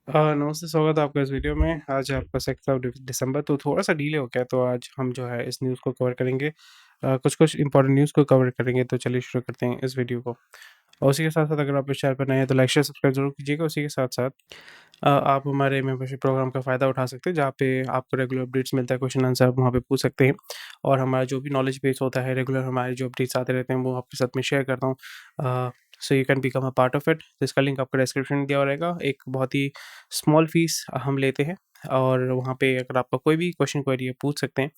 नमस्ते, स्वागत है आपका इस वीडियो में। आज है आपका 6 ऑफ दिसंबर, तो थोड़ा-सा डिले हो गया, तो आज हम जो है इस न्यूज़ को कवर करेंगे। कुछ-कुछ इम्पोर्टेंट न्यूज़ को कवर करेंगे, तो चलिए शुरू करते हैं इस वीडियो को। और उसी के साथ-साथ अगर आप इस चैनल पर नए हैं, तो लाइक, शेयर, सब्सक्राइब ज़रूर कीजिएगा। उसी के साथ-साथ आप हमारे मेंबरशिप प्रोग्राम का फ़ायदा उठा सकते हैं, जहाँ पे आपको रेगुलर अपडेट्स मिलता है, क्वेश्चन आंसर आप वहाँ पे पूछ सकते हैं। और हमारा जो भी नॉलेज बेस होता है, रेगुलर हमारे जो अपडेट्स आते रहते हैं, वो आपके साथ में शेयर करता हूँ। सो you can become a part of it. इसका लिंक आपको डिस्क्रिप्शन में दिया हुआ रहेगा। एक बहुत ही स्मॉल फीस हम लेते हैं, और वहाँ पे अगर आपका कोई भी क्वेश्चन क्वेरी है, पूछ सकते हैं।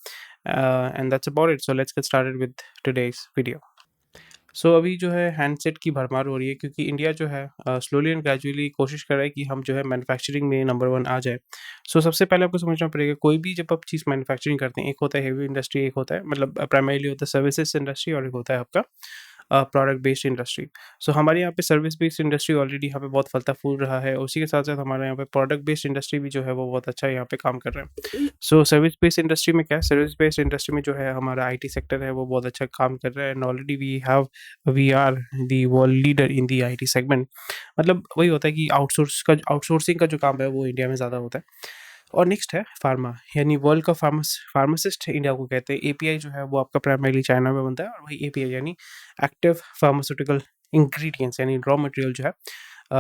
And that's about it. So let's get started with today's video. सो अभी जो है हैंडसेट की भरमार हो रही है, क्योंकि इंडिया जो है स्लोली एंड ग्रेजुअली कोशिश कर रहा है कि हम जो है मैन्युफैक्चरिंग में नंबर 1 आ जाए। सो सबसे पहले आपको समझना पड़ेगा, कोई भी जब आप चीज़ मैन्युफैक्चरिंग करते हैं, एक होता है हेवी इंडस्ट्री, एक होता है मतलब प्राइमरीली होता है सर्विसेज इंडस्ट्री, और एक होता है आपका प्रोडक्ट बेस्ड इंडस्ट्री। सो हमारे यहाँ पे सर्विस बेस्ड इंडस्ट्री ऑलरेडी यहाँ पे बहुत फलता फूल रहा है। उसी के साथ-साथ हमारे यहाँ पे प्रोडक्ट बेस्ड इंडस्ट्री भी जो है वो बहुत अच्छा यहाँ पे काम कर रहा है। सो सर्विस बेस्ड इंडस्ट्री में क्या है, सर्विस बेस्ड इंडस्ट्री में जो है हमारा आईटी सेक्टर है, वो बहुत अच्छा काम कर रहा है, and already we are the world leader in the IT segment. मतलब वही होता है कि आउटसोर्सिंग का जो काम है वो इंडिया में ज़्यादा होता है। और नेक्स्ट है फार्मा, यानी वर्ल्ड का फार्मासिस्ट इंडिया को कहते हैं। एपीआई जो है वो आपका प्राइमरीली चाइना में बनता है, और वही एपीआई यानी एक्टिव फार्मास्यूटिकल इंग्रेडिएंट्स यानी रॉ मटेरियल जो है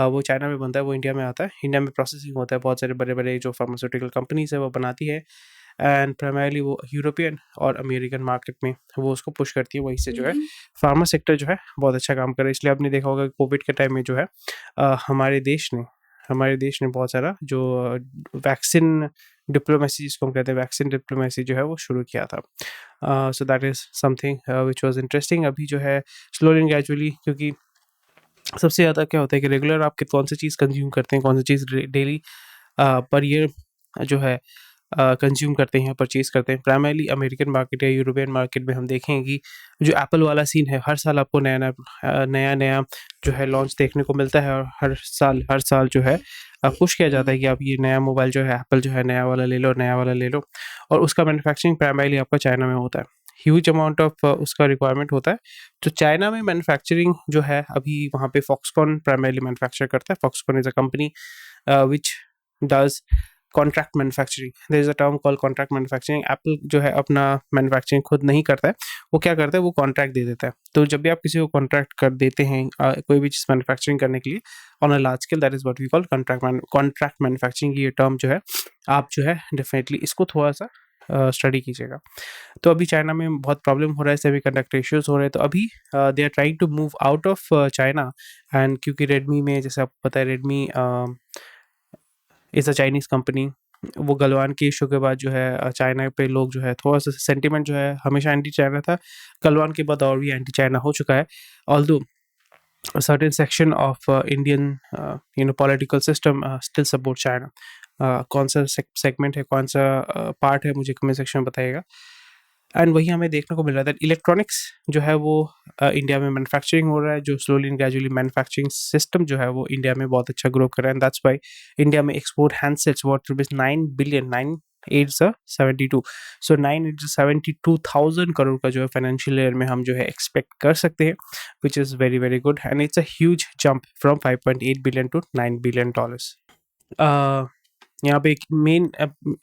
वो चाइना में बनता है, वो इंडिया में आता है। इंडिया में प्रोसेसिंग होता है, बहुत सारे बड़े-बड़े जो फार्मास्यूटिकल कंपनीज़ है वो बनाती है, एंड प्राइमरीली वो यूरोपियन और अमेरिकन मार्केट में वो उसको पुश करती है। वहीं से जो है फार्मा सेक्टर जो है बहुत अच्छा काम कर रहा है। इसलिए आपने देखा होगा कि कोविड के टाइम में जो है हमारे देश ने बहुत सारा जो वैक्सीन डिप्लोमेसी जिसको हम कहते हैं, वैक्सीन डिप्लोमेसी जो है वो शुरू किया था। So that is something which was interesting. अभी जो है स्लोली एंड ग्रेजुअली, क्योंकि सबसे ज़्यादा क्या होता है कि रेगुलर आप कौन सी चीज़ कंज्यूम करते हैं, कौन सी चीज़ डेली पर ईयर जो है कंज्यूम करते हैं, परचेज़ करते हैं। प्राइमरीली अमेरिकन मार्केट या यूरोपियन मार्केट में हम देखें कि जो एप्पल वाला सीन है, हर साल आपको नया-नया जो है लॉन्च देखने को मिलता है, और हर साल जो है पुश किया जाता है कि आप ये नया मोबाइल जो है एप्पल जो है नया वाला ले लो, नया वाला ले लो। और उसका मैन्युफैक्चरिंग प्राइमरीली आपका चाइना में होता है। ह्यूज अमाउंट ऑफ उसका रिक्वायरमेंट होता है। तो चाइना में मैन्युफैक्चरिंग जो है अभी वहाँ पे फॉक्सकॉन प्राइमरीली मैन्युफैक्चर करता है। Foxconn is a company which does contract manufacturing. There is a term called contract manufacturing. Apple जो है अपना मैन्युफैक्चरिंग खुद नहीं करता है, वो क्या करता है, वो कॉन्ट्रैक्ट दे देता है। तो जब भी आप किसी को कॉन्ट्रैक्ट कर देते हैं कोई भी चीज़ मैन्युफैक्चरिंग करने के लिए on a large scale, that is what we call contract manufacturing. ये टर्म जो है आप जो है डेफिनेटली इसको थोड़ा-सा स्टडी कीजिएगा। तो अभी चाइना में बहुत प्रॉब्लम हो रहा है, सेमीकंडक्टर इश्यूज़ हो रहे हैं, तो अभी they are trying to move out of China. And क्योंकि रेडमी में जैसे आपको पता है, Redmi is a Chinese company. वो गलवान के इश्यू के बाद जो है चाइना पे लोग जो है थोड़ा-सा सेंटिमेंट जो है हमेशा एंटी चाइना था। गलवान के बाद और भी एंटी चाइना हो चुका है। Although a certain section of Indian political system still support China. कौन सा सेगमेंट है, कौन सा पार्ट है, मुझे कमेंट सेक्शन में बताइएगा। एंड वही हमें देखने को मिल रहा था, इलेक्ट्रॉनिक्स जो है वो इंडिया में मैन्युफैक्चरिंग हो रहा है, जो slowly and gradually manufacturing system जो है वो इंडिया में बहुत अच्छा ग्रो कर रहा है। एंड दैट्स व्हाई इंडिया में export handsets worth rupees 9 billion 9/872। सो 9/872,000 करोड़ का जो है फाइनेंशियल ईयर में हम जो है एक्सपेक्ट कर सकते हैं, which is very very good, and it's a huge jump from 5.8 billion to $9 billion. यहाँ पे एक मेन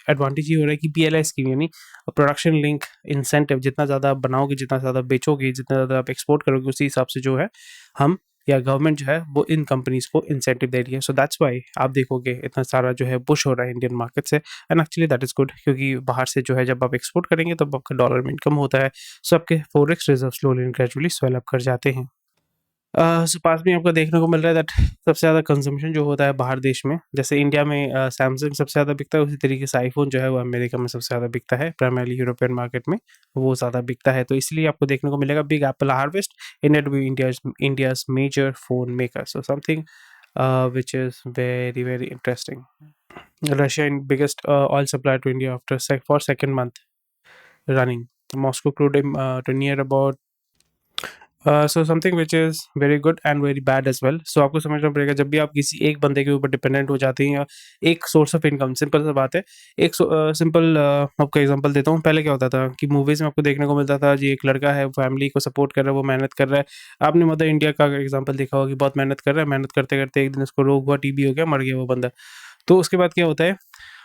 एडवांटेज ये हो रहा है कि पीएलआई स्कीम यानी प्रोडक्शन लिंक इंसेंटिव, जितना ज़्यादा आप बनाओगे, जितना ज़्यादा बेचोगे, जितना ज़्यादा आप एक्सपोर्ट करोगे, उसी हिसाब से जो है हम या गवर्नमेंट जो है वो इन कंपनीज़ को इंसेंटिव दे रही है। सो दैट्स व्हाई आप देखोगे इतना सारा जो है पुश हो रहा है इंडियन मार्केट से। And actually that is good, क्योंकि बाहर से जो है जब आप एक्सपोर्ट करेंगे तो आपका डॉलर में इनकम होता है, सो आपके forex reserve slowly and gradually swell up कर जाते हैं। सो पास में आपको देखने को मिल रहा है दैट सबसे ज़्यादा कंजम्पशन जो होता है बाहर देश में, जैसे इंडिया में सैमसंग सबसे ज़्यादा बिकता है, उसी तरीके से आईफ़ोन जो है वो अमेरिका में सबसे ज़्यादा बिकता है, प्राइमरीली यूरोपियन मार्केट में वो ज़्यादा बिकता है। तो इसलिए आपको देखने को मिलेगा big Apple harvest in it be India's major phone maker, so something which is very very interesting. Russia in biggest oil supplier to India after for second month running. Moscow crude to near about so something which is very good and very bad as well. So आपको समझना पड़ेगा, जब भी आप किसी एक बंदे के ऊपर डिपेंडेंट हो जाते हैं, या एक सोर्स ऑफ इनकम, सिंपल सा बात है। सिंपल आपको एग्जांपल देता हूँ। पहले क्या होता था कि मूवीज़ में आपको देखने को मिलता था, जी एक लड़का है, फैमिली को सपोर्ट कर रहा है, वो मेहनत कर रहा है। आपने मदर इंडिया का एग्जांपल देखा होगा कि बहुत मेहनत कर रहा है, मेहनत करते-करते एक दिन उसको रोग हुआ, टीबी हो गया, मर गया वो बंदा। तो उसके बाद क्या होता है,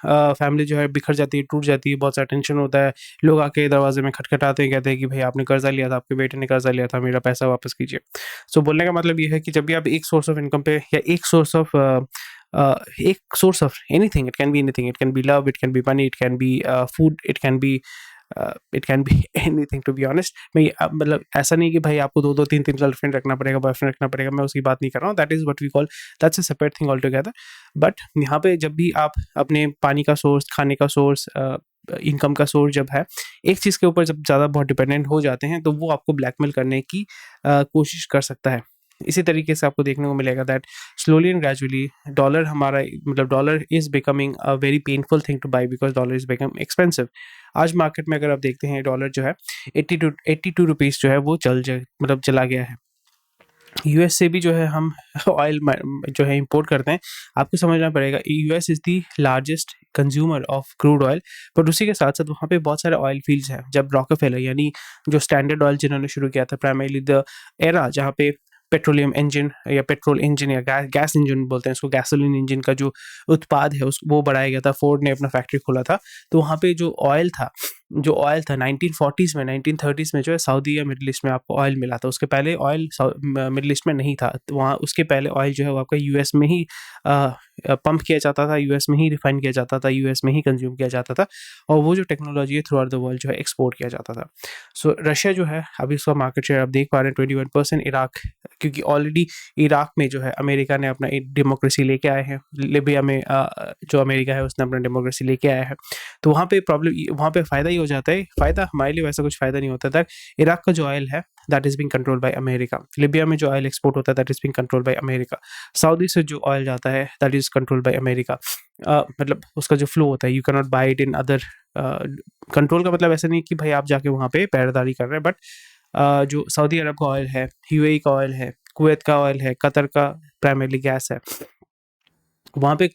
फैमिली जो है बिखर जाती है, टूट जाती है, बहुत सारा टेंशन होता है। लोग आके दरवाजे में खटखटाते हैं, कहते हैं कि भाई आपने कर्जा लिया था, आपके बेटे ने कर्जा लिया था, मेरा पैसा वापस कीजिए। सो बोलने का मतलब ये है कि जब भी आप एक सोर्स ऑफ इनकम पे या एक source of anything, it can be anything, it can be love, it can be money, it can be food, it can be anything to be honest. मैं मतलब ऐसा नहीं कि भाई आपको 2-2 3-3 गर्लफ्रेंड रखना पड़ेगा, बॉयफ्रेंड रखना पड़ेगा, मैं उसकी बात नहीं कर रहा हूँ। That is what we call, that's a separate thing altogether. But यहाँ पे जब भी आप अपने पानी का सोर्स, खाने का सोर्स, इनकम का सोर्स जब है, एक चीज़ के ऊपर जब ज़्यादा बहुत डिपेंडेंट हो जाते हैं, तो वो आपको ब्लैकमेल करने की कोशिश कर सकता है। इसी तरीके से आपको देखने को मिलेगा that slowly and gradually dollar हमारा, मतलब dollar is becoming a very painful thing to buy because dollar is become expensive. आज मार्केट में अगर आप देखते हैं, डॉलर जो है 82 रुपीज़ जो है वो चला गया है। यूएस से भी जो है हम ऑयल जो है इंपोर्ट करते हैं। आपको समझना पड़ेगा, US is the largest consumer of crude oil, but उसी के साथ-साथ वहाँ पे बहुत सारे ऑयल फील्ड्स हैं। जब रॉकफेलर यानी जो स्टैंडर्ड ऑयल जिन्होंने शुरू किया था, प्राइमरीली द एरा जहाँ पे पेट्रोलियम इंजन या पेट्रोल इंजन या गैस इंजन बोलते हैं इसको, गैसोलीन इंजन का जो उत्पाद है उस वो बढ़ाया गया था। फोर्ड ने अपना फैक्ट्री खोला था, तो वहाँ पे जो ऑयल था 1940s में, 1930s में जो है सऊदी या मिडल ईस्ट में आपको ऑयल मिला था। उसके पहले ऑयल मिडल ईस्ट में नहीं था, तो वहाँ उसके पहले ऑयल जो है वो आपका यूएस में ही पंप किया जाता था, यूएस में ही रिफाइन किया जाता था, यूएस में ही कंज्यूम किया जाता था, और वो जो टेक्नोलॉजी है थ्रू आउट द वर्ल्ड जो है एक्सपोर्ट किया जाता था। सो रशिया जो है अभी उसका मार्केट शेयर आप देख पा रहे हैं 21%। इराक, क्योंकि ऑलरेडी इराक में जो है अमेरिका ने अपना एक डेमोक्रेसी लेके आए हैं, लिबिया में जो अमेरिका है उसने अपना डेमोक्रेसी लेके आया है, तो वहाँ पे फ़ायदा ही हो जाता है। फ़ायदा हमारे लिए वैसा कुछ फ़ायदा नहीं होता था। इराक का जो ऑयल है that is being controlled by America. Libya में जो ऑयल एक्सपोर्ट होता है that is being controlled by America. Saudi से जो ऑयल जाता है that is controlled by America. मतलब उसका जो फ्लो होता है, you can not buy it in other. Control का मतलब ऐसा नहीं कि भाई आप जाके वहाँ पे पहरेदारी कर रहे हैं, बट जो सऊदी अरब का ऑयल है, यूएई का ऑयल है, कुवैत का ऑयल है, कतर का प्राइमरीली गैस है, वहाँ पे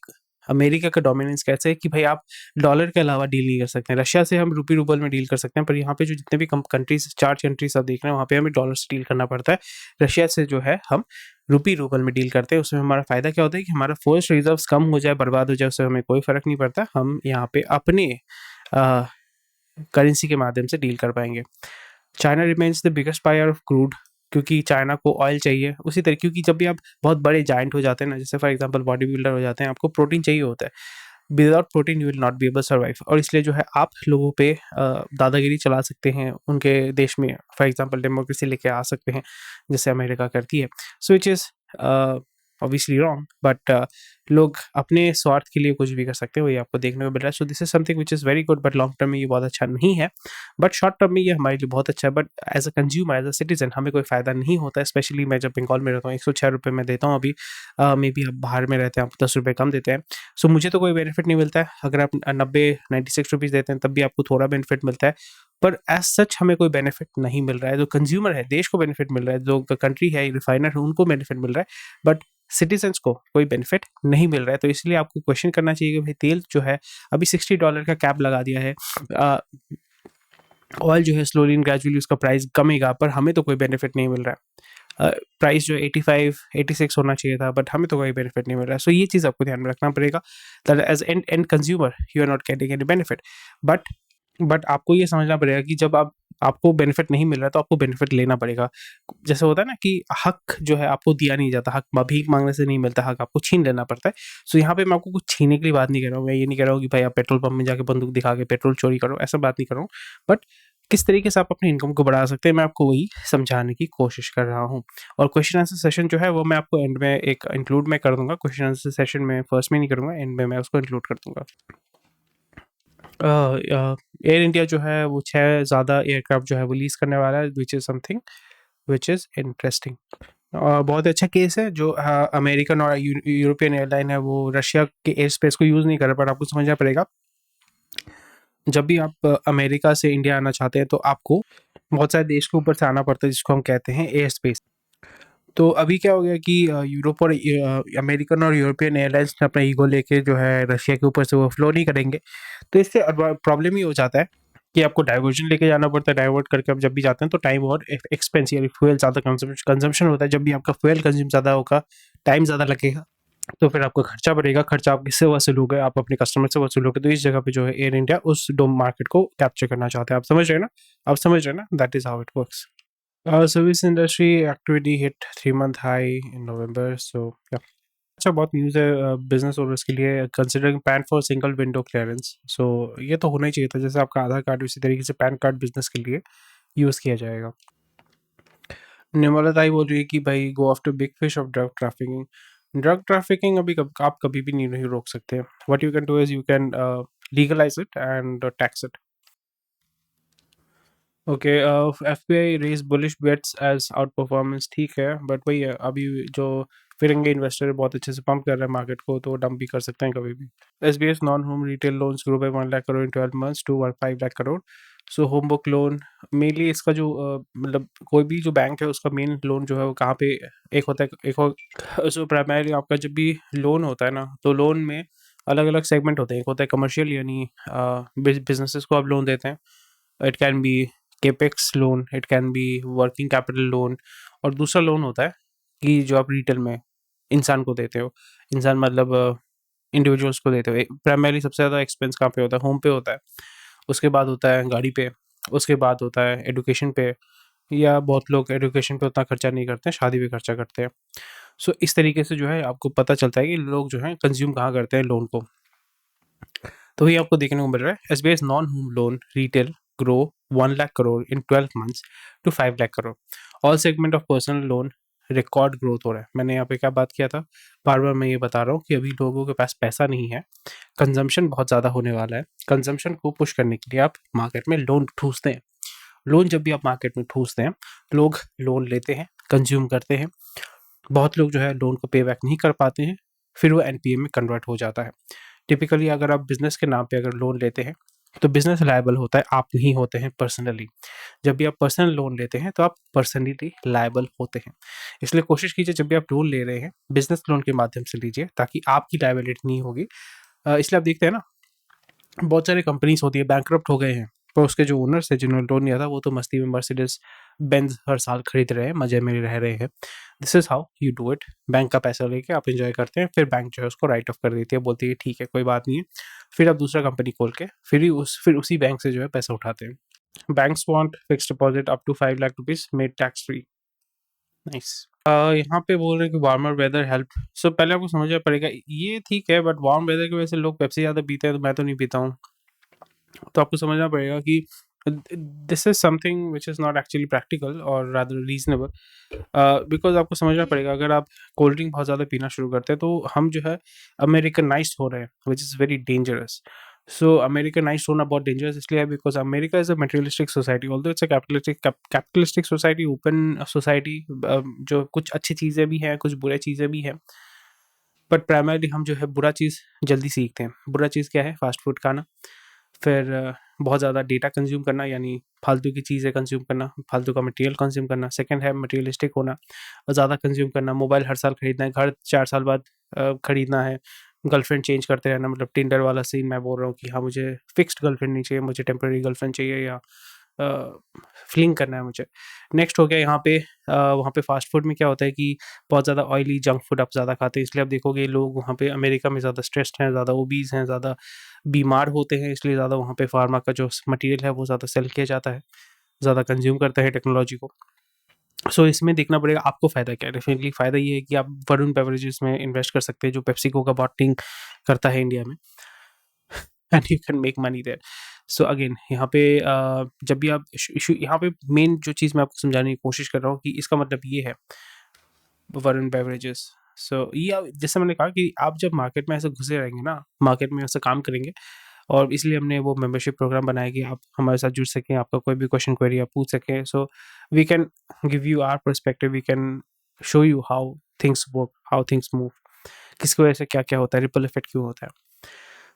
अमेरिका का डोमिनेंस कैसे है कि भाई आप डॉलर के अलावा डील नहीं कर सकते हैं। रशिया से हम रूपी रूबल में डील कर सकते हैं, पर यहाँ पे जो जितने भी कंट्रीज, 4 कंट्रीज आप देख रहे हैं, वहाँ पे हमें डॉलर से डील करना पड़ता है। रशिया से जो है हम रूपी रूबल में डील करते हैं। उसमें हमारा फ़ायदा क्या होता है कि हमारा फॉरेस्ट रिजर्व्स कम हो जाए, बर्बाद हो जाए, उससे हमें कोई फ़र्क नहीं पड़ता। हम यहाँ पे अपने करेंसी के माध्यम से डील कर पाएंगे। China remains the biggest buyer of crude, क्योंकि चाइना को ऑयल चाहिए। उसी तरह क्योंकि जब भी आप बहुत बड़े जायंट हो जाते हैं ना, जैसे फॉर एग्जांपल बॉडी बिल्डर हो जाते हैं, आपको प्रोटीन चाहिए होता है। Without protein you will not be able survive. और इसलिए जो है आप लोगों पे दादागिरी चला सकते हैं उनके देश में, फॉर एग्जांपल डेमोक्रेसी लेके आ सकते हैं जैसे अमेरिका करती है। So which is obviously wrong, but लोग अपने स्वार्थ के लिए कुछ भी कर सकते हैं, वही आपको देखने को मिल रहा है। So this is something which is very good, but long term में ये बहुत अच्छा नहीं है, बट शॉर्ट टर्म में ये हमारे लिए बहुत अच्छा है। But as a consumer, as a citizen हमें कोई फ़ायदा नहीं होता है। स्पेशली मैं जब बंगाल में रहता हूँ, 106 रुपये में देता हूँ अभी। मे बी आप बाहर में रहते हैं, आप 10 रुपये कम देते हैं। सो मुझे तो कोई बेनिफिट नहीं मिलता है। अगर आप 96 रुपीज़ देते हैं तब भी आपको थोड़ा बेनिफिट मिलता है, पर एज सच हमें कोई बेनिफिट नहीं मिल रहा है। जो कंज्यूमर है, देश को बेनिफिट मिल रहा है, जो कंट्री है, रिफाइनर है, उनको बेनिफिट मिल रहा है, बट सिटीजन्स को कोई बेनिफिट नहीं मिल रहा है। तो इसलिए आपको क्वेश्चन करना चाहिए कि भाई तेल जो है अभी $60 का कैप लगा दिया है, ऑयल जो है स्लोली एंड ग्रेजुअली उसका प्राइस कमेगा, पर हमें तो कोई बेनिफिट नहीं मिल रहा है। प्राइस जो 85 86 होना चाहिए था, बट हमें तो कोई बेनिफिट नहीं मिल रहा है। सो ये चीज़ आपको ध्यान में रखना पड़ेगा that as and consumer you are not getting any benefit. But आपको ये समझना पड़ेगा कि जब आपको बेनिफिट नहीं मिल रहा है तो आपको बेनिफिट लेना पड़ेगा। जैसे होता है ना कि हक जो है आपको दिया नहीं जाता, हक भीख मांगने से नहीं मिलता, हक आपको छीन लेना पड़ता है। सो यहाँ पे मैं आपको कुछ छीनने के लिए बात नहीं कर रहा हूँ। मैं ये नहीं कह रहा हूँ कि भाई आप पेट्रोल पंप में जाके बंदूक दिखा के पेट्रोल चोरी करो, ऐसा बात नहीं कर रहा हूँ। बट किस तरीके से आप अपनी इनकम को बढ़ा सकते हैं, मैं आपको वही समझाने की कोशिश कर रहा हूँ। और क्वेश्चन आंसर सेशन जो है वो मैं आपको एंड में एक इंक्लूड मैं कर दूंगा। क्वेश्चन आंसर सेशन में फर्स्ट में नहीं करूँगा, एंड में मैं उसको इंक्लूड कर दूंगा। एयर इंडिया जो है वो 6 ज़्यादा एयरक्राफ्ट जो है वो लीज़ करने वाला है, which is something which is interesting. बहुत अच्छा केस है। जो अमेरिकन और यूरोपियन एयरलाइन है वो रशिया के एयर स्पेस को यूज़ नहीं कर रहा, पर आपको समझना पड़ेगा जब भी आप अमेरिका से इंडिया आना चाहते हैं तो आपको बहुत सारे देश के ऊपर से आना पड़ता है, जिसको हम कहते हैं एयर स्पेस। तो अभी क्या हो गया कि यूरोप और अमेरिकन और यूरोपियन एयरलाइंस ने अपना ईगो लेके जो है रशिया के ऊपर से वो फ्लो नहीं करेंगे, तो इससे प्रॉब्लम ही हो जाता है कि आपको डाइवर्जन लेके जाना पड़ता है। डाइवर्ट करके आप जब भी जाते हैं तो टाइम और एक्सपेंस यानी फ्यूल ज़्यादा कंजम्पशन होता है। जब भी आपका फ्यूल कंज्यूम ज़्यादा होगा, टाइम ज़्यादा लगेगा, तो फिर आपका खर्चा बढ़ेगा, खर्चा आप किससे वसूलोगे? आप अपने कस्टमर से वसूलोगे। तो इस जगह पे जो है एयर इंडिया उस डोम मार्केट को कैप्चर करना चाहते हैं। आप समझ रहे हैं ना? आप समझ रहे हैं ना? That is how it works. Service industry activity hit 3-month high in November. So yeah. अच्छा, बहुत न्यूज़ है बिजनेस ओनर्स के लिए, considering PAN for single window clearance. So ये तो होना ही चाहिए था, जैसे आपका आधार कार्ड उसी तरीके से पैन कार्ड बिजनेस के लिए यूज़ किया जाएगा। निर्मला ताई बोल रही है कि भाई go after big fish of drug trafficking. Drug trafficking अभी आप कभी भी नहीं रोक सकते। What you can do is you can legalise it and tax it. Okay, FPI raise bullish bets as outperformance, ठीक है, बट वही है, अभी जो फिरेंगे इन्वेस्टर बहुत अच्छे से पंप कर रहे हैं मार्केट को, तो डंप भी कर सकते हैं कभी भी। SBI non home retail loans grow by 1 lakh crore in 12 months to 5 lakh crore. So home book loan mainly इसका जो मतलब कोई भी जो बैंक है उसका मेन लोन जो है वो कहाँ पे एक होता है, सो प्राइमरी आपका जब भी लोन होता है ना, तो लोन में अलग अलग सेगमेंट होते हैं। एक होता है कमर्शियल, यानी बिजनेसेस को आप लोन देते हैं। It can B capex loan, it can be working capital loan. और दूसरा लोन होता है कि जो आप रिटेल में इंसान को देते हो। इंसान मतलब इंडिविजुअल्स को देते हो। प्राइमरी सबसे ज़्यादा एक्सपेंस कहाँ पे होता है? होम पे होता है। उसके बाद होता है गाड़ी पे। उसके बाद होता है एजुकेशन पे, या बहुत लोग एजुकेशन पे उतना खर्चा नहीं करते हैं, शादी पे खर्चा करते हैं। सो इस तरीके से जो है आपको पता चलता है कि लोग जो हैं कंज्यूम कहाँ करते हैं लोन को। तो ये आपको देखने को मिल रहा है। SBI non home loan retail grow 1 lakh crore in 12 months to 5 lakh crore. All segment of personal loan record growth हो रहा है। मैंने यहाँ पे क्या बात किया था, बार बार मैं ये बता रहा हूँ कि अभी लोगों के पास पैसा नहीं है, कंजम्पशन बहुत ज़्यादा होने वाला है। कंजम्पशन को पुश करने के लिए आप मार्केट में लोन ठूसते हैं। लोन जब भी आप मार्केट में ठूसते हैं, लोग लोन लेते हैं, कंज्यूम करते हैं। बहुत लोग जो है लोन को पे बैक नहीं कर पाते हैं, फिर वो एनपीए में कन्वर्ट हो जाता है। टिपिकली अगर आप बिजनेस के नाम पे अगर लोन लेते हैं, तो बिजनेस लायबल होता है, आप नहीं होते हैं पर्सनली। जब भी आप पर्सनल लोन लेते हैं तो आप पर्सनली लायबल होते हैं। इसलिए कोशिश कीजिए जब भी आप लोन ले रहे हैं, बिजनेस लोन के माध्यम से लीजिए, ताकि आपकी लायबिलिटी नहीं होगी। इसलिए आप देखते हैं ना, बहुत सारे कंपनीज होती है बैंकरप्ट हो गए हैं, पर उसके जो ओनर्स है जिन्होंने लोन लिया था, वो तो मस्ती में मर्सिडीज बेंज हर साल खरीद रहे हैं, मजे में रह रहे हैं। This is how you do it. Bank का पैसा लेके आप एंजॉय करते हैं, फिर बैंक जो है उसको राइट ऑफ कर देती है, बोलती है ठीक है कोई बात नहीं है। फिर आप दूसरा कंपनी खोल के फिर उसी बैंक से जो है पैसा उठाते हैं। Banks want fixed deposit up to 5 lakh rupees made tax free. Nice. यहाँ पे बोल रहे हैं कि वार्मर वेदर हेल्प। सो पहले आपको समझना पड़ेगा, ये ठीक है, बट वार्म वेदर की वजह से लोग पेप्सी ज़्यादा पीते हैं, तो मैं तो नहीं पीता हूँ। तो आपको समझना पड़ेगा कि this is something which is not actually practical और रादर रीजनेबल। बिकॉज आपको समझना पड़ेगा, अगर आप कोल्ड ड्रिंक बहुत ज़्यादा पीना शुरू करते हैं, तो हम जो है अमेरिकनाइज्ड हो रहे हैं, विच इज़ वेरी डेंजरस। सो अमेरिकनाइज्ड होना बहुत डेंजरस इसलिए है because America is a materialistic society, although it's a capitalistic society, open society. जो कुछ अच्छी चीज़ें भी हैं, कुछ बुरी चीज़ें भी हैं, बट प्राइमरली हम जो है बुरा चीज़ जल्दी सीखते हैं। बुरा चीज़ क्या है? फास्ट फूड खाना, फिर बहुत ज़्यादा डेटा कंज्यूम करना, यानी फालतू की चीज़ें कंज्यूम करना, फालतू का मटेरियल कंज्यूम करना। सेकंड है मटेरियलिस्टिक होना, ज़्यादा कंज्यूम करना। मोबाइल हर साल खरीदना है, घर 4 साल बाद खरीदना है। गर्लफ्रेंड चेंज करते रहना, मतलब टिंडर वाला सीन मैं बोल रहा हूँ कि हाँ, मुझे फिक्स्ड गर्लफ्रेंड नहीं चाहिए, मुझे टेम्परेरी गर्लफ्रेंड चाहिए, या फ्लिंग करना है मुझे। नेक्स्ट हो गया यहाँ पे वहाँ पे फ़ास्ट फूड में क्या होता है कि बहुत ज़्यादा ऑयली जंक फूड आप ज़्यादा खाते हैं, इसलिए आप देखोगे लोग वहाँ पे अमेरिका में ज़्यादा स्ट्रेस्ड हैं, ज़्यादा ओबीज़ हैं, ज़्यादा बीमार होते हैं, इसलिए ज़्यादा वहाँ पे फार्मा का जो मटेरियल है वो ज़्यादा सेल किया जाता है, ज़्यादा कंज्यूम करते हैं टेक्नोलॉजी को। सो इसमें देखना पड़ेगा आपको फ़ायदा क्या है। डेफिनेटली फ़ायदा ये है कि आप वरुण बेवरेजेस में इन्वेस्ट कर सकते हैं, जो पेप्सिको का बॉटलिंग करता है इंडिया में, and you can make money there. So again यहाँ पे जब भी आप इशू, यहाँ पे मेन जो चीज़ मैं आपको समझाने की कोशिश कर रहा हूँ कि इसका मतलब ये है वरुण बेवरेजेस। सो ये जैसे मैंने कहा कि आप जब मार्केट में ऐसे घुसे रहेंगे ना, मार्केट में ऐसे काम करेंगे, और इसलिए हमने वो मेंबरशिप प्रोग्राम बनाया कि आप हमारे साथ जुड़ सकें, आपका कोई भी क्वेश्चन क्वेरी आप पूछ सकें। So we can give you our perspective, we can show you how things work, how things move, किसकी वजह से क्या क्या होता है, रिपल इफेक्ट क्यों होता है।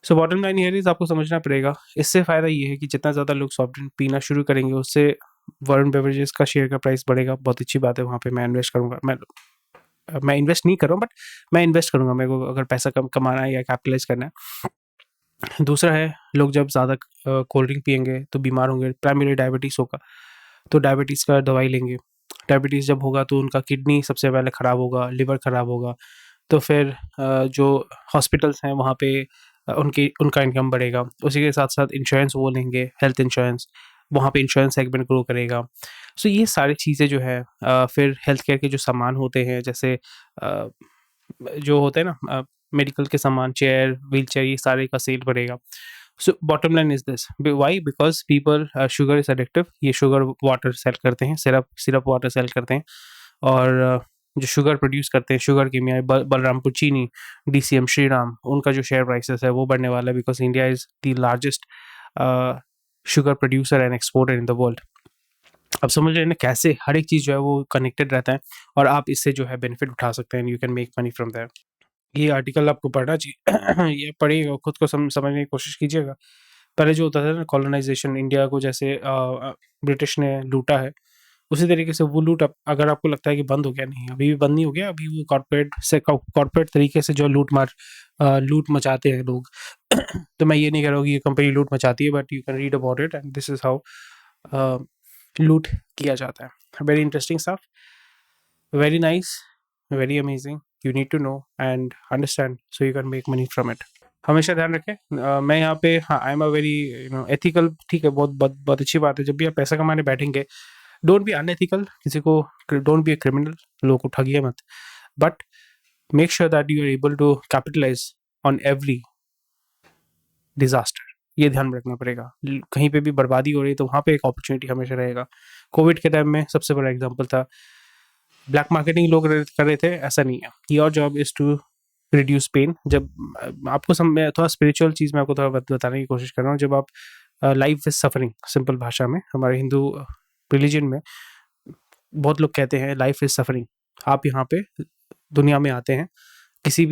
So bottom line here is आपको समझना पड़ेगा, इससे फ़ायदा ये है कि जितना ज़्यादा लोग सॉफ्ट ड्रिंक पीना शुरू करेंगे, उससे वरुण बेवरेजेस का शेयर का प्राइस बढ़ेगा। बहुत अच्छी बात है, वहाँ पे मैं इन्वेस्ट करूँगा। मैं इन्वेस्ट नहीं कर रहा हूँ, बट मैं इन्वेस्ट करूँगा, मेरे को अगर पैसा कमाना है या कैपिटलाइज करना है। दूसरा है, लोग जब ज़्यादा कोल्ड ड्रिंक पियेंगे तो बीमार होंगे, प्राइमरी डायबिटीज़ होगा, तो डायबिटीज़ का दवाई लेंगे। डायबिटीज़ जब होगा तो उनका किडनी सबसे पहले ख़राब होगा, लिवर ख़राब होगा, तो फिर जो हॉस्पिटल्स हैं वहाँ पे उनका इनकम बढ़ेगा। उसी के साथ-साथ इंश्योरेंस वो लेंगे, हेल्थ इंश्योरेंस, वहाँ पे इंश्योरेंस सेगमेंट ग्रो करेगा। सो ये सारी चीज़ें जो है फिर हेल्थ केयर के जो सामान होते हैं जैसे जो होते हैं ना मेडिकल के सामान, चेयर, व्हीलचेयर, ये सारे का सेल बढ़ेगा। So bottom line is this, why? Because people sugar is addictive, ये शुगर वाटर सेल करते हैं, सिरप वाटर सेल करते हैं और जो शुगर प्रोड्यूस करते हैं, शुगर केमिया, बलरामपुर चीनी, डीसीएम, श्रीराम, उनका जो शेयर प्राइसेस है वो बढ़ने वाला है because India is the largest sugar producer and exporter in the world. अब समझ रहे हैं ना कैसे हर एक चीज़ जो है वो कनेक्टेड रहता है और आप इससे जो है बेनिफिट उठा सकते हैं and you can make money from there. ये आर्टिकल आपको पढ़ना चाहिए। ये पढ़िएगा, खुद को समझने की कोशिश कीजिएगा। पहले जो होता था ना कॉलोनाइज़ेशन, इंडिया को जैसे ब्रिटिश ने लूटा है, उसी तरीके से वो लूट अब अगर आपको लगता है कि बंद हो गया, नहीं, अभी भी बंद नहीं हो गया। अभी वो कॉर्पोरेट तरीके से जो लूट मचाते हैं लोग। तो मैं ये नहीं कह रहा हूँ कि ये कंपनी लूट मचाती है, but you can read about it and this is how लूट किया जाता है। Very interesting stuff, very nice, very amazing. You need to know and understand so you can make money from it. हमेशा ध्यान रखें, मैं यहाँ पे, हाँ, I am a very ethical, ठीक है, बहुत बहुत बहुत अच्छी बात है। जब भी आप पैसा कमाने बैठेंगे, डोंट बी अनएथिकल, किसी को डोंट बी अ क्रिमिनल, लोगों को ठगिए मत, but make sure that you are able to capitalise on every disaster. ये ध्यान में रखना पड़ेगा। कहीं पे भी बर्बादी हो रही है तो वहाँ पे एक अपॉर्चुनिटी हमेशा रहेगा। कोविड के टाइम में सबसे बड़ा एग्जाम्पल था, ब्लैक मार्केटिंग लोग कर रहे थे, ऐसा नहीं है। Your job is to reduce pain. जब आपको मैं थोड़ा स्पिरिचुअल चीज़ में आपको थोड़ा बताने की कोशिश कर रहा हूँ। जब आप लाइफ इज सफरिंग, सिंपल भाषा में, हमारे हिंदू रिलीजन में बहुत लोग कहते हैं लाइफ इज सफरिंग। आप यहाँ पे दुनिया में आते हैं, किसी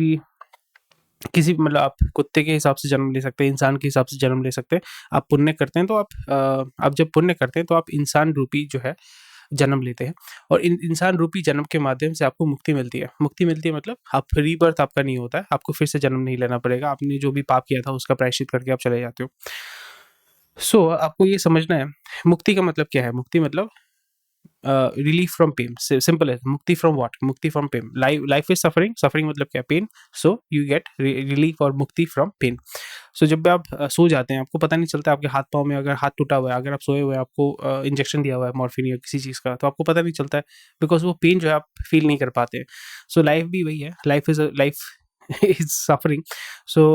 मतलब आप कुत्ते के हिसाब से जन्म ले सकते हैं, इंसान के हिसाब से जन्म ले सकते हैं। आप पुण्य करते हैं तो आप जब पुण्य करते हैं तो आप इंसान रूपी जो है जन्म लेते हैं और इंसान रूपी जन्म के माध्यम से आपको मुक्ति मिलती है। मुक्ति मिलती है मतलब आप रीबर्थ आपका नहीं होता है, आपको फिर से जन्म नहीं लेना पड़ेगा। आपने जो भी पाप किया था उसका प्रायश्चित करके आप चले जाते हो। सो आपको ये समझना है मुक्ति का मतलब क्या है। मुक्ति मतलब रिलीफ फ्रॉम पेन, सिंपल है। मुक्ति फ्रॉम व्हाट? मुक्ति from pain. Life is suffering, suffering मतलब क्या? Pain. So you get relief और मुक्ति फ्रॉम पेन। सो जब भी आप सो जाते हैं, आपको पता नहीं चलता आपके हाथ पाँव में अगर हाथ टूटा हुआ है, अगर आप सोए हुए हैं, आपको इंजेक्शन दिया हुआ है मॉर्फिन या किसी चीज़ का, तो आपको पता नहीं चलता है बिकॉज वो पेन जो है आप फील नहीं कर पाते। सो लाइफ भी वही है, लाइफ इज सफरिंग। सो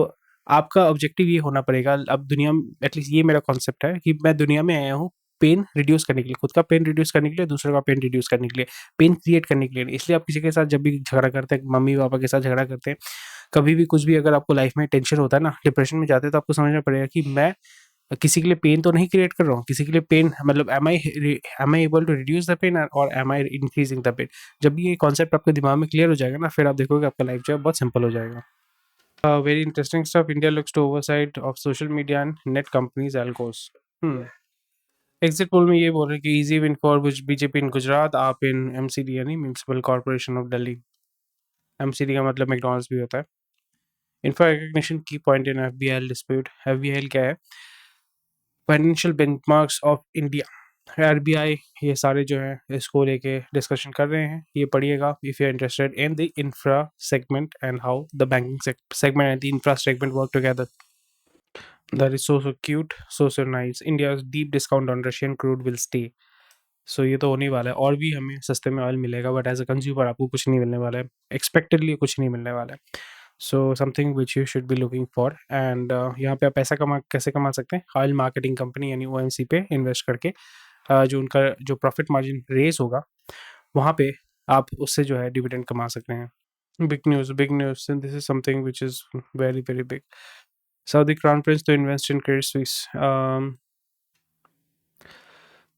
आपका ऑब्जेक्टिव ये होना पड़ेगा अब दुनिया में, एटलीस्ट ये मेरा कॉन्सेप्ट है कि मैं दुनिया में आया हूँ पेन रिड्यूस करने के लिए, खुद का पेन रिड्यूस करने के लिए, दूसरों का पेन रिड्यूस करने के लिए, पेन क्रिएट करने के लिए नहीं। इसलिए आप किसी के साथ जब भी झगड़ा करते हैं, मम्मी पापा के साथ झगड़ा करते हैं, कभी भी कुछ भी अगर आपको लाइफ में टेंशन होता है ना, डिप्रेशन में जाते हैं, तो आपको समझना पड़ेगा कि मैं किसी के लिए पेन तो नहीं क्रिएट कर रहा हूँ, किसी के लिए पेन मतलब am I able to reduce the pain और am I increasing the pain. जब भी ये कॉन्सेप्ट आपके दिमाग में क्लियर हो जाएगा ना, फिर आप देखोगे आपका लाइफ जो है बहुत सिंपल हो जाएगा। Very interesting stuff. India looks to oversight of social media and net companies algos. Exit poll में ये बोल रहे हैं कि easy win for BJP in Gujarat, AAP in MCD यानी municipal corporation of Delhi. MCD का मतलब मैकडॉनल्ड्स भी होता है। Infra recognition key point in FBI dispute. FBI क्या है? Financial benchmarks of India. RBI ये सारे जो है इसको लेके डिस्कशन कर रहे हैं। ये पढ़िएगा if you are interested in the infra segment and how the banking segment and the infra segment work together. That is so cute, so nice. India's deep discount on Russian crude will stay. सो ये तो होने ही वाला है और भी हमें सस्ते में ऑयल मिलेगा, बट एज अ कंज्यूमर आपको कुछ नहीं मिलने वाला है, एक्सपेक्टेडली कुछ नहीं मिलने वाला है। So something which you should be looking for. And यहाँ पे आप पैसा कैसे कमा सकते हैं? ऑयल मार्केटिंग कंपनी यानी OMC पे इन्वेस्ट करके जो उनका जो प्रॉफिट मार्जिन रेज होगा वहाँ पे आप उससे जो है डिविडेंड कमा सकते हैं। Big news, big news, this is something which is very very big. Saudi Crown Prince to invest in Credit Suisse.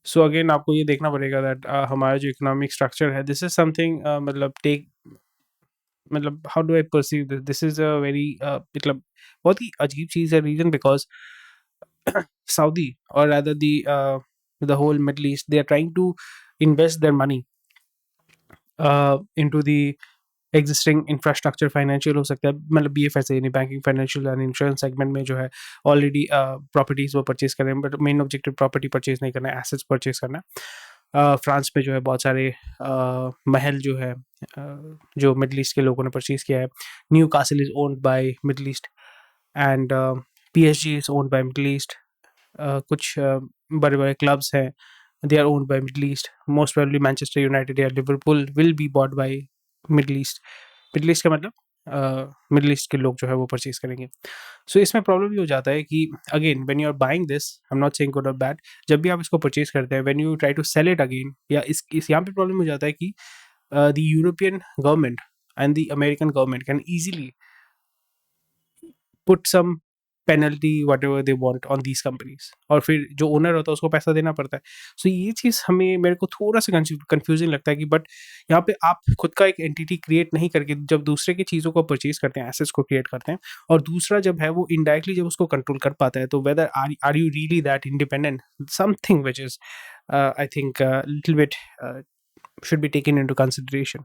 So again आपको ये देखना पड़ेगा दैट हमारा जो इकोनॉमिक स्ट्रक्चर है, दिस इज समथिंग मतलब how do I perceive this is a very मतलब बहुत ही अजीब चीज़ है। रीजन बिकॉज सऊदी और rather the whole Middle East they are trying to invest their money into the existing infrastructure. Financial हो सकता है, मतलब BFS यानी banking, financial and insurance segment में जो है ऑलरेडी प्रॉपर्टीज वो परचेज कर रहे हैं, but main objective property purchase नहीं करना है, एसेट्स परचेज करना है। फ्रांस में जो है बहुत सारे महल जो है जो मिडल ईस्ट के लोगों ने परचेज़ किया है। New castle is owned by middle east and PSG is owned by middle east. कुछ बड़े-बड़े क्लब्स हैं, they are owned by Middle East. Most probably Manchester United या Liverpool will be bought by Middle East. Middle East का मतलब middle east के लोग जो है वो परचेज करेंगे। सो इसमें प्रॉब्लम ये हो जाता है कि again when you are buying this, I am not saying good और बैड, जब भी आप इसको परचेज करते हैं, when you try to sell it again, या इस यहाँ पे प्रॉब्लम हो जाता है कि the European government and the American government can easily put some penalty whatever they want on these companies, और फिर जो ओनर होता है उसको पैसा देना पड़ता है। सो ये चीज़ हमें मेरे को थोड़ा सा कंफ्यूजिंग लगता है कि बट यहाँ पे आप खुद का एक एंटिटी क्रिएट नहीं करके जब दूसरे की चीज़ों को परचेज करते हैं, एसेट्स को क्रिएट करते हैं, और दूसरा जब है वो इनडायरेक्टली जब उसको कंट्रोल कर पाता है, तो whether are you really that independent, something which is I think little bit should be taken into consideration.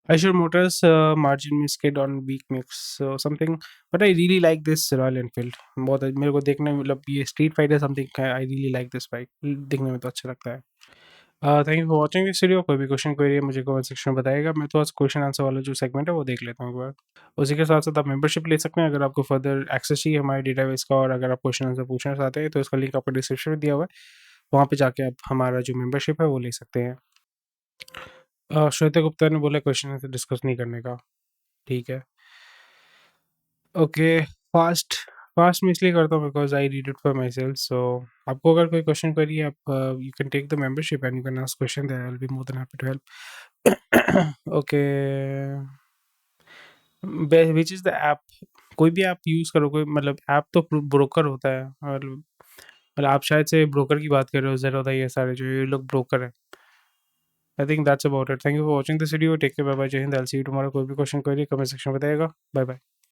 Eicher Motors margin में skid on weak mix something, but I really like this Royal Enfield. बहुत मेरे को देखने में मतलब ये Street Fighter something है, I really like this bike. देखने में तो अच्छा लगता है। Thank you for watching this video. कोई भी क्वेश्चन क्वेरी है मुझे कमेंट सेक्शन में बताइएगा। मैं तो आज क्वेश्चन आंसर वाला जो सेगमेंट है वो देख लेता हूँ एक बार। उसी के साथ साथ आप मेंबरशिप ले सकते हैं अगर आपको फर्दर एक्सेस चाहिए हमारे डेटाबेस का, और अगर आप क्वेश्चन आंसर पूछना चाहते हैं तो इसका लिंक आपको डिस्क्रिप्शन में दिया हुआ है, वहाँ पे जाके आप हमारा जो मेंबरशिप है वो ले सकते हैं। श्वेता गुप्ता ने बोला क्वेश्चन आंसर डिस्कस नहीं करने का, ठीक है। ओके, फास्ट फास्ट में इसलिए करता हूँ because I read it for myself. So आपको अगर कोई क्वेश्चन करिए, आप you can take the membership and you can ask question there, I will be more than happy to help. Okay, which is the app, कोई भी app use करो, कोई मतलब ऐप तो ब्रोकर होता है, और मतलब आप शायद से ब्रोकर की बात कर रहे हो, ज़ेरोधा, ये सारे जो ये लोग ब्रोकर हैं। I think that's about it. Thank you for watching this video. Take care, bye bye, जय हिंद। I will see you tomorrow. कोई भी क्वेश्चन करिए कमेंट सेक्शन में बताइएगा। Bye bye.